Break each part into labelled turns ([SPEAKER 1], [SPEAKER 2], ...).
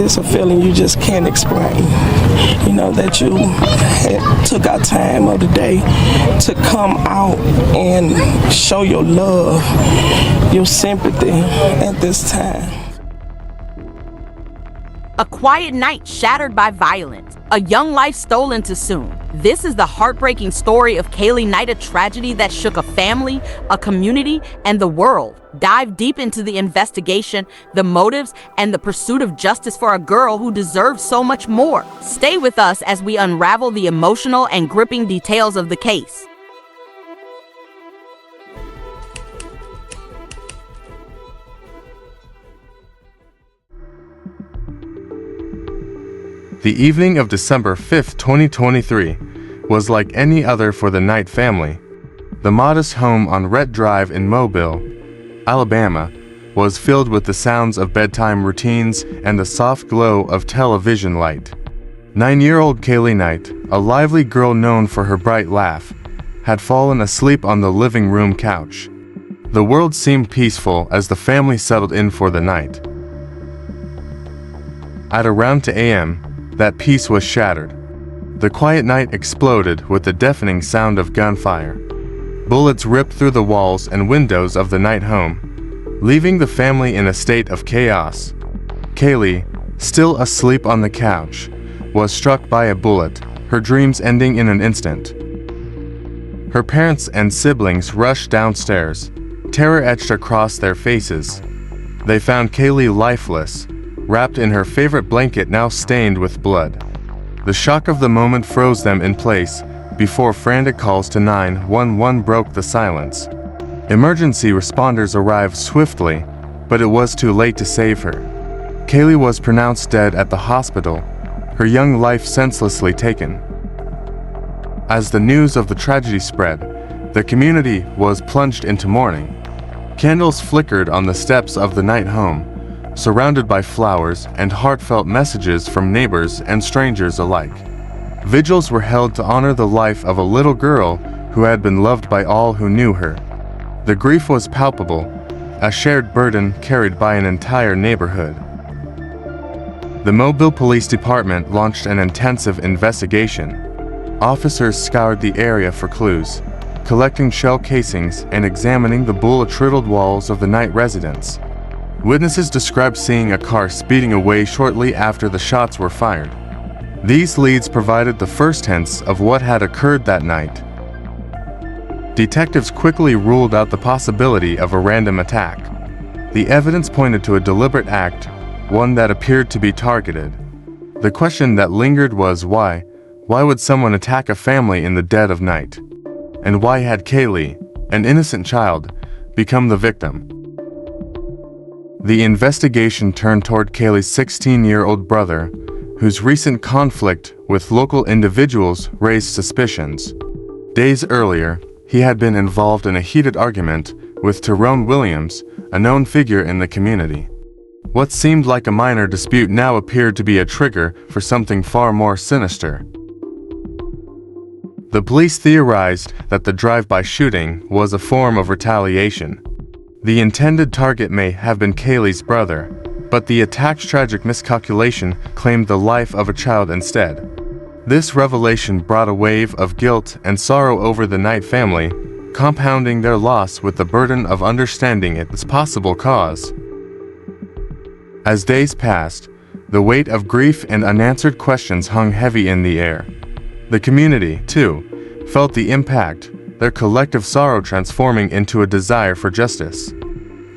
[SPEAKER 1] this a feeling you just can't explain. You know, that you took our time of the day to come out and show your love, your sympathy at this time.
[SPEAKER 2] A quiet night shattered by violence. A young life stolen too soon. This is the heartbreaking story of Cailee Knight, a tragedy that shook a family, a community, and the world. Dive deep into the investigation, the motives, and the pursuit of justice for a girl who deserves so much more. Stay with us as we unravel the emotional and gripping details of the case.
[SPEAKER 3] The evening of December 5, 2023, was like any other for the Knight family. The modest home on Rhett Drive in Mobile, Alabama, was filled with the sounds of bedtime routines and the soft glow of television light. 9-year-old Cailee Knight, a lively girl known for her bright laugh, had fallen asleep on the living room couch. The world seemed peaceful as the family settled in for the night. At around 2 a.m., that peace was shattered. The quiet night exploded with the deafening sound of gunfire. Bullets ripped through the walls and windows of the Knight home, leaving the family in a state of chaos. Cailee, still asleep on the couch, was struck by a bullet, her dreams ending in an instant. Her parents and siblings rushed downstairs, terror etched across their faces. They found Cailee lifeless, wrapped in her favorite blanket now stained with blood. The shock of the moment froze them in place before frantic calls to 911 broke the silence. Emergency responders arrived swiftly, but it was too late to save her. Cailee was pronounced dead at the hospital, her young life senselessly taken. As the news of the tragedy spread, the community was plunged into mourning. Candles flickered on the steps of the Knight home, surrounded by flowers and heartfelt messages from neighbors and strangers alike. Vigils were held to honor the life of a little girl who had been loved by all who knew her. The grief was palpable, a shared burden carried by an entire neighborhood. The Mobile Police Department launched an intensive investigation. Officers scoured the area for clues, collecting shell casings and examining the bullet-riddled walls of the Knight residence. Witnesses described seeing a car speeding away shortly after the shots were fired. These leads provided the first hints of what had occurred that night. Detectives quickly ruled out the possibility of a random attack. The evidence pointed to a deliberate act, one that appeared to be targeted. The question that lingered was why? Why would someone attack a family in the dead of night? And why had Cailee, an innocent child, become the victim? The investigation turned toward Cailee's 16-year-old brother, whose recent conflict with local individuals raised suspicions. Days earlier, he had been involved in a heated argument with Tyrone Williams, a known figure in the community. What seemed like a minor dispute now appeared to be a trigger for something far more sinister. The police theorized that the drive-by shooting was a form of retaliation. The intended target may have been Cailee's brother, but the attack's tragic miscalculation claimed the life of a child instead. This revelation brought a wave of guilt and sorrow over the Knight family, compounding their loss with the burden of understanding its possible cause. As days passed, the weight of grief and unanswered questions hung heavy in the air. The community, too, felt the impact, their collective sorrow transforming into a desire for justice.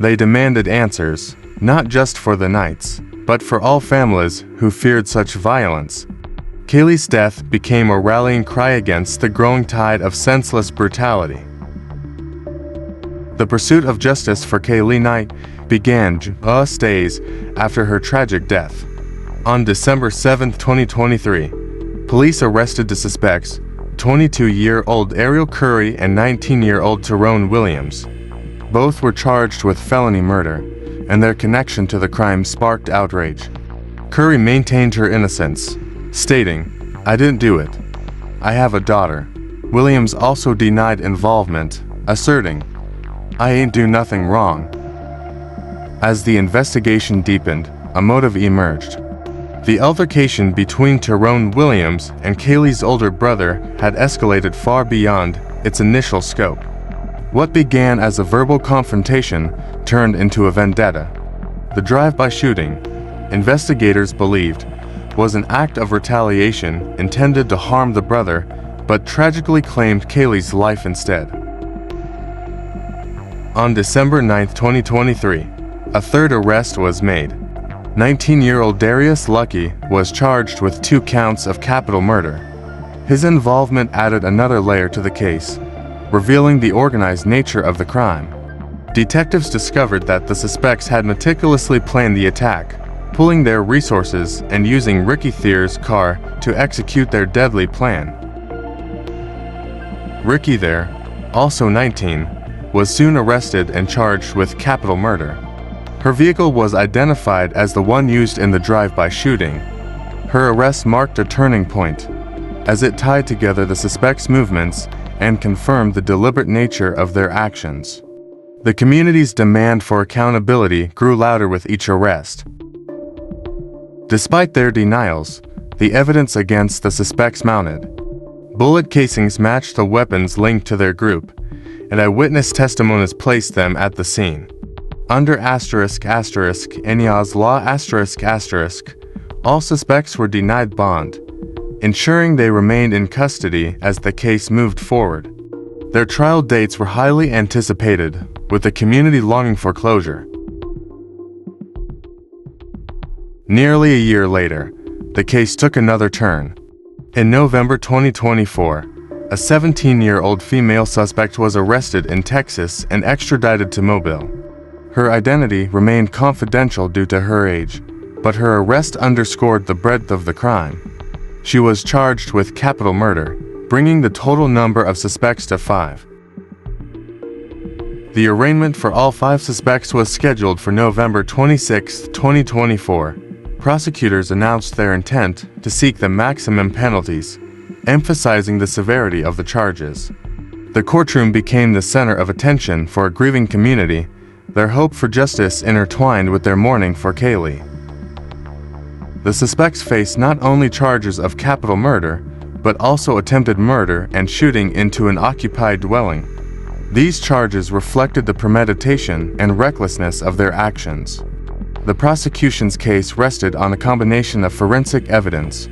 [SPEAKER 3] They demanded answers, not just for the Knights, but for all families who feared such violence. Cailee's death became a rallying cry against the growing tide of senseless brutality. The pursuit of justice for Cailee Knight began just days after her tragic death. On December 7, 2023, police arrested the suspects, 22-year-old Ariel Curry and 19-year-old Tyrone Williams. Both were charged with felony murder, and their connection to the crime sparked outrage. Curry maintained her innocence, stating, "I didn't do it. I have a daughter." Williams also denied involvement, asserting, "I ain't do nothing wrong." As the investigation deepened, a motive emerged. The altercation between Tyrone Williams and Cailee's older brother had escalated far beyond its initial scope. What began as a verbal confrontation turned into a vendetta. The drive-by shooting, investigators believed, was an act of retaliation intended to harm the brother, but tragically claimed Cailee's life instead. On December 9, 2023, a third arrest was made. 19-year-old Darius Lucky was charged with 2 counts of capital murder. His involvement added another layer to the case, revealing the organized nature of the crime. Detectives discovered that the suspects had meticulously planned the attack, pooling their resources and using Ricky Thier's car to execute their deadly plan. Ricky Thier, also 19, was soon arrested and charged with capital murder. Her vehicle was identified as the one used in the drive-by shooting. Her arrest marked a turning point, as it tied together the suspects' movements and confirmed the deliberate nature of their actions. The community's demand for accountability grew louder with each arrest. Despite their denials, the evidence against the suspects mounted. Bullet casings matched the weapons linked to their group, and eyewitness testimonies placed them at the scene. Under **Enyas Law***, all suspects were denied bond, ensuring they remained in custody as the case moved forward. Their trial dates were highly anticipated, with the community longing for closure. Nearly a year later, the case took another turn. In November 2024, a 17-year-old female suspect was arrested in Texas and extradited to Mobile. Her identity remained confidential due to her age, but her arrest underscored the breadth of the crime. She was charged with capital murder, bringing the total number of suspects to 5. The arraignment for all 5 suspects was scheduled for November 26, 2024. Prosecutors announced their intent to seek the maximum penalties, emphasizing the severity of the charges. The courtroom became the center of attention for a grieving community, their hope for justice intertwined with their mourning for Cailee. The suspects faced not only charges of capital murder, but also attempted murder and shooting into an occupied dwelling. These charges reflected the premeditation and recklessness of their actions. The prosecution's case rested on a combination of forensic evidence,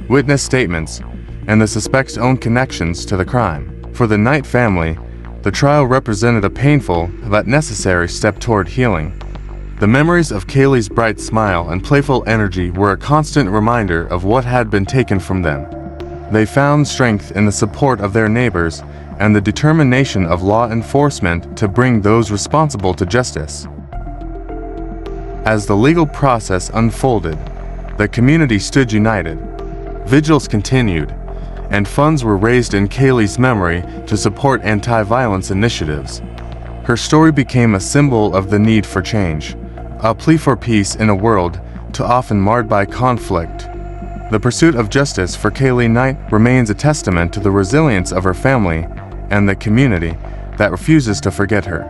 [SPEAKER 3] witness statements, and the suspect's own connections to the crime. For the Knight family, the trial represented a painful but necessary step toward healing. The memories of Cailee's bright smile and playful energy were a constant reminder of what had been taken from them. They found strength in the support of their neighbors and the determination of law enforcement to bring those responsible to justice. As the legal process unfolded, the community stood united. Vigils continued, and funds were raised in Cailee's memory to support anti-violence initiatives. Her story became a symbol of the need for change, a plea for peace in a world too often marred by conflict. The pursuit of justice for Cailee Knight remains a testament to the resilience of her family and the community that refuses to forget her.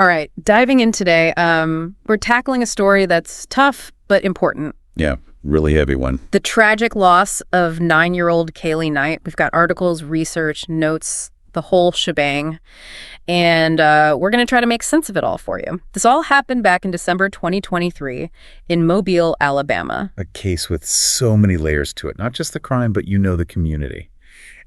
[SPEAKER 4] All right, diving in today, we're tackling a story that's tough but important.
[SPEAKER 5] Yeah, really heavy one.
[SPEAKER 4] The tragic loss of 9-year-old Cailee Knight. We've got articles, research, notes, the whole shebang. And we're going to try to make sense of it all for you. This all happened back in December 2023 in Mobile, Alabama.
[SPEAKER 5] A case with so many layers to it. Not just the crime, but the community.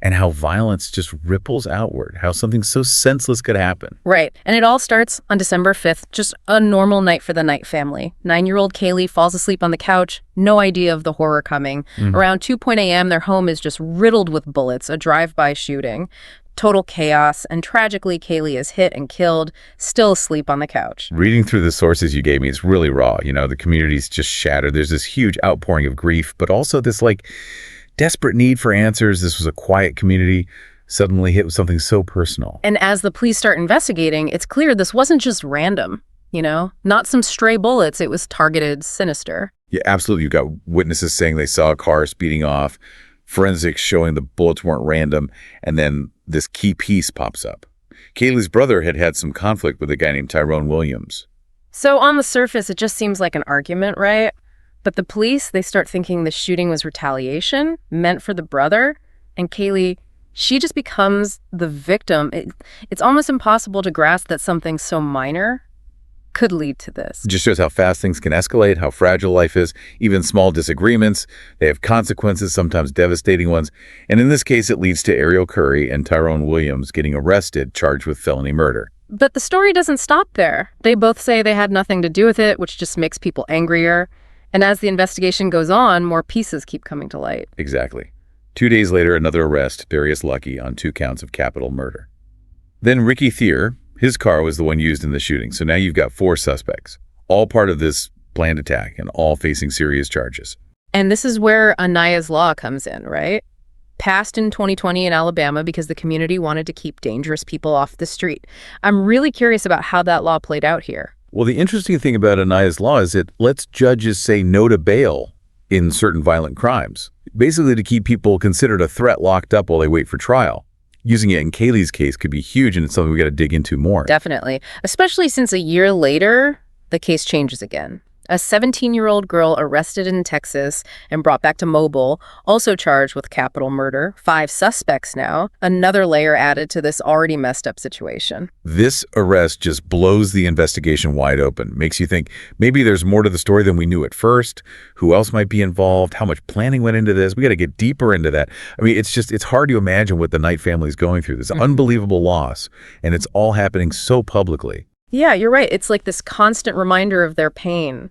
[SPEAKER 5] And how violence just ripples outward, how something so senseless could happen.
[SPEAKER 4] Right. And it all starts on December 5th, just a normal night for the Knight family. 9-year-old Cailee falls asleep on the couch, no idea of the horror coming. Around 2 a.m., their home is just riddled with bullets, a drive-by shooting. Total chaos, and tragically, Cailee is hit and killed, still asleep on the couch.
[SPEAKER 5] Reading through the sources you gave me, it's really raw. The community's just shattered. There's this huge outpouring of grief, but also this, desperate need for answers. This was a quiet community, suddenly hit with something so personal.
[SPEAKER 4] And as the police start investigating, it's clear this wasn't just random. Not some stray bullets. It was targeted, sinister.
[SPEAKER 5] Yeah, absolutely. You've got witnesses saying they saw a car speeding off, forensics showing the bullets weren't random, and then this key piece pops up. Cailee's brother had had some conflict with a guy named Tyrone Williams.
[SPEAKER 4] So on the surface, it just seems like an argument, right? But the police, they start thinking the shooting was retaliation, meant for the brother, and Cailee, she just becomes the victim. It's almost impossible to grasp that something so minor could lead to this.
[SPEAKER 5] It just shows how fast things can escalate, how fragile life is. Even small disagreements, they have consequences, sometimes devastating ones. And in this case, it leads to Ariel Curry and Tyrone Williams getting arrested, charged with felony murder.
[SPEAKER 4] But the story doesn't stop there. They both say they had nothing to do with it, which just makes people angrier. And as the investigation goes on, more pieces keep coming to light.
[SPEAKER 5] Exactly. 2 days later, another arrest, Darius Lucky, on 2 counts of capital murder. Then Ricky Thier, his car was the one used in the shooting. So now you've got 4 suspects, all part of this planned attack and all facing serious charges.
[SPEAKER 4] And this is where Anaya's Law comes in, right? Passed in 2020 in Alabama because the community wanted to keep dangerous people off the street. I'm really curious about how that law played out here.
[SPEAKER 5] Well, the interesting thing about Anaya's Law is it lets judges say no to bail in certain violent crimes, basically to keep people considered a threat locked up while they wait for trial. Using it in Cailee's case could be huge, and it's something we got to dig into more.
[SPEAKER 4] Definitely, especially since a year later, the case changes again. A 17-year-old girl arrested in Texas and brought back to Mobile, also charged with capital murder. 5 suspects now, another layer added to this already messed up situation.
[SPEAKER 5] This arrest just blows the investigation wide open. Makes you think maybe there's more to the story than we knew at first. Who else might be involved? How much planning went into this? We got to get deeper into that. I mean, it's hard to imagine what the Knight family is going through. This unbelievable loss, and it's all happening so publicly.
[SPEAKER 4] Yeah, you're right. It's like this constant reminder of their pain.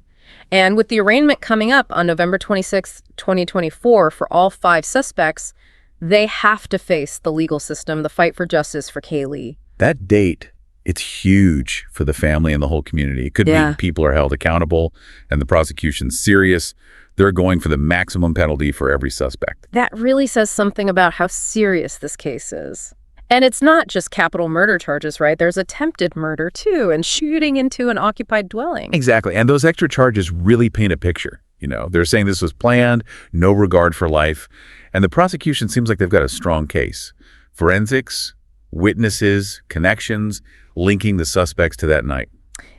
[SPEAKER 4] And with the arraignment coming up on November 26, 2024, for all 5 suspects, they have to face the legal system, the fight for justice for Cailee.
[SPEAKER 5] That date, it's huge for the family and the whole community. It could mean people are held accountable and the prosecution's serious. They're going for the maximum penalty for every suspect.
[SPEAKER 4] That really says something about how serious this case is. And it's not just capital murder charges, right? There's attempted murder, too, and shooting into an occupied dwelling.
[SPEAKER 5] Exactly. And those extra charges really paint a picture. They're saying this was planned, no regard for life. And the prosecution seems like they've got a strong case. Forensics, witnesses, connections, linking the suspects to that night.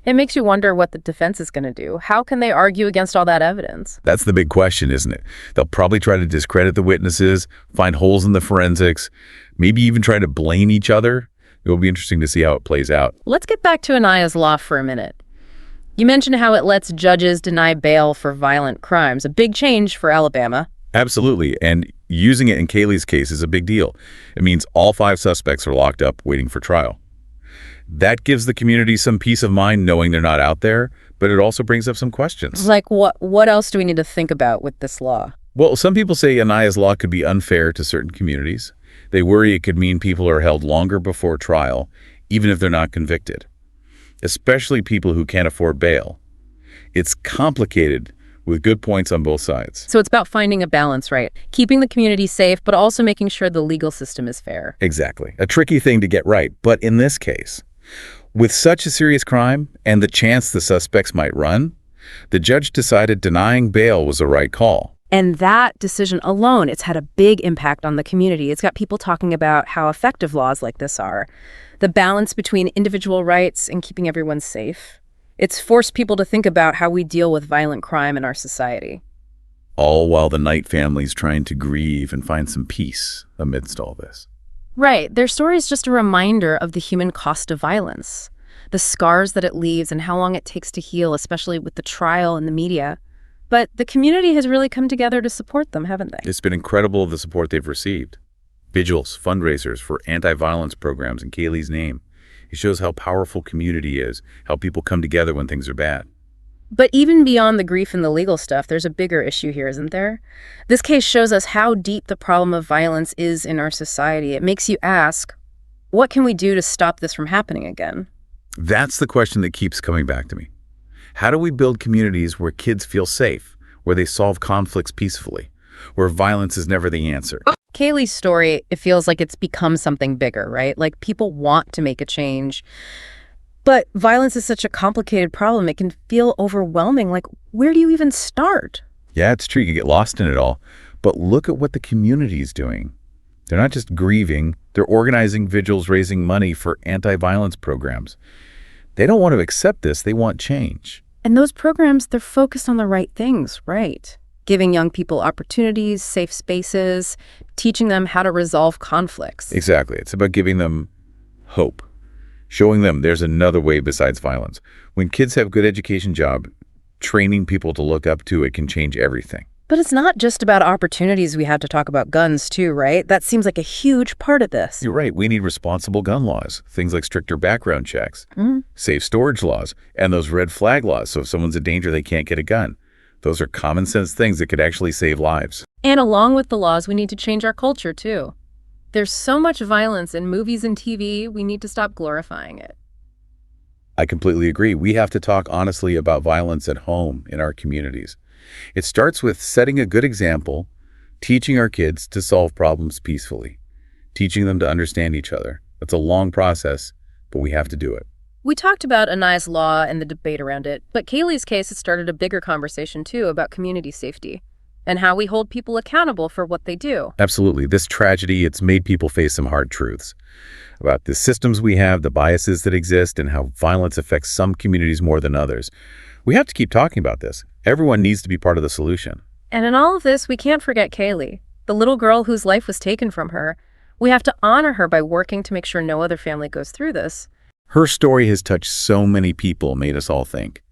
[SPEAKER 4] It makes you wonder what the defense is going to do. How can they argue against all that evidence?
[SPEAKER 5] That's the big question, isn't it? They'll probably try to discredit the witnesses, find holes in the forensics, maybe even try to blame each other. It will be interesting to see how it plays out.
[SPEAKER 4] Let's get back to Anaya's Law for a minute. You mentioned how it lets judges deny bail for violent crimes, a big change for Alabama.
[SPEAKER 5] Absolutely. And using it in Cailee's case is a big deal. It means all 5 suspects are locked up waiting for trial. That gives the community some peace of mind knowing they're not out there, but it also brings up some questions.
[SPEAKER 4] Like what else do we need to think about with this law?
[SPEAKER 5] Well, some people say Anaya's Law could be unfair to certain communities. They worry it could mean people are held longer before trial, even if they're not convicted, especially people who can't afford bail. It's complicated with good points on both sides.
[SPEAKER 4] So it's about finding a balance, right? Keeping the community safe, but also making sure the legal system is fair.
[SPEAKER 5] Exactly. A tricky thing to get right. But in this case, with such a serious crime and the chance the suspects might run, the judge decided denying bail was the right call.
[SPEAKER 4] And that decision alone, it's had a big impact on the community. It's got people talking about how effective laws like this are. The balance between individual rights and keeping everyone safe. It's forced people to think about how we deal with violent crime in our society.
[SPEAKER 5] All while the Knight family's trying to grieve and find some peace amidst all this.
[SPEAKER 4] Right. Their story is just a reminder of the human cost of violence, the scars that it leaves and how long it takes to heal, especially with the trial and the media. But the community has really come together to support them, haven't they?
[SPEAKER 5] It's been incredible the support they've received. Vigils, fundraisers for anti-violence programs in Cailee's name. It shows how powerful community is, how people come together when things are bad.
[SPEAKER 4] But even beyond the grief and the legal stuff, there's a bigger issue here, isn't there? This case shows us how deep the problem of violence is in our society. It makes you ask, what can we do to stop this from happening again?
[SPEAKER 5] That's the question that keeps coming back to me. How do we build communities where kids feel safe, where they solve conflicts peacefully, where violence is never the answer?
[SPEAKER 4] Cailee's story, it feels like it's become something bigger, right? Like people want to make a change. But violence is such a complicated problem. It can feel overwhelming. Like, where do you even start?
[SPEAKER 5] Yeah, it's true. You get lost in it all. But look at what the community is doing. They're not just grieving. They're organizing vigils, raising money for anti-violence programs. They don't want to accept this. They want change.
[SPEAKER 4] And those programs, they're focused on the right things, right? Giving young people opportunities, safe spaces, teaching them how to resolve conflicts.
[SPEAKER 5] Exactly. It's about giving them hope, showing them there's another way besides violence. When kids have good education job, training people to look up to it can change everything.
[SPEAKER 4] But it's not just about opportunities. We have to talk about guns too, right? That seems like a huge part of this.
[SPEAKER 5] You're right. We need responsible gun laws, things like stricter background checks, safe storage laws, and those red flag laws. So if someone's in danger, they can't get a gun. Those are common sense things that could actually save lives.
[SPEAKER 4] And along with the laws, we need to change our culture too. There's so much violence in movies and TV, we need to stop glorifying it.
[SPEAKER 5] I completely agree. We have to talk honestly about violence at home in our communities. It starts with setting a good example, teaching our kids to solve problems peacefully, teaching them to understand each other. That's a long process, but we have to do it.
[SPEAKER 4] We talked about Anai's law and the debate around it, but Cailee's case has started a bigger conversation too about community safety and how we hold people accountable for what they do.
[SPEAKER 5] Absolutely. This tragedy, it's made people face some hard truths about the systems we have, the biases that exist, and how violence affects some communities more than others. We have to keep talking about this. Everyone needs to be part of the solution.
[SPEAKER 4] And in all of this, we can't forget Cailee, the little girl whose life was taken from her. We have to honor her by working to make sure no other family goes through this.
[SPEAKER 5] Her story has touched so many people, made us all think.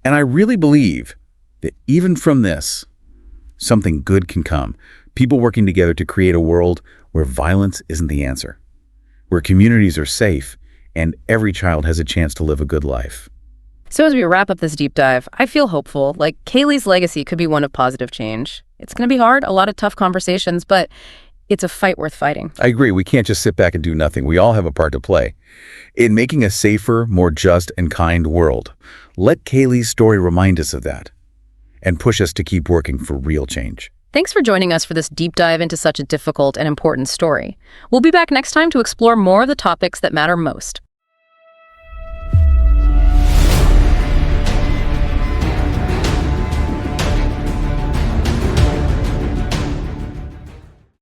[SPEAKER 5] And I really believe that even from this, something good can come. People working together to create a world where violence isn't the answer, where communities are safe and every child has a chance to live a good life.
[SPEAKER 4] So as we wrap up this deep dive, I feel hopeful. Like, Cailee's legacy could be one of positive change. It's going to be hard, a lot of tough conversations, but it's a fight worth fighting.
[SPEAKER 5] I agree. We can't just sit back and do nothing. We all have a part to play in making a safer, more just and kind world. Let Cailee's story remind us of that and push us to keep working for real change.
[SPEAKER 4] Thanks for joining us for this deep dive into such a difficult and important story. We'll be back next time to explore more of the topics that matter most.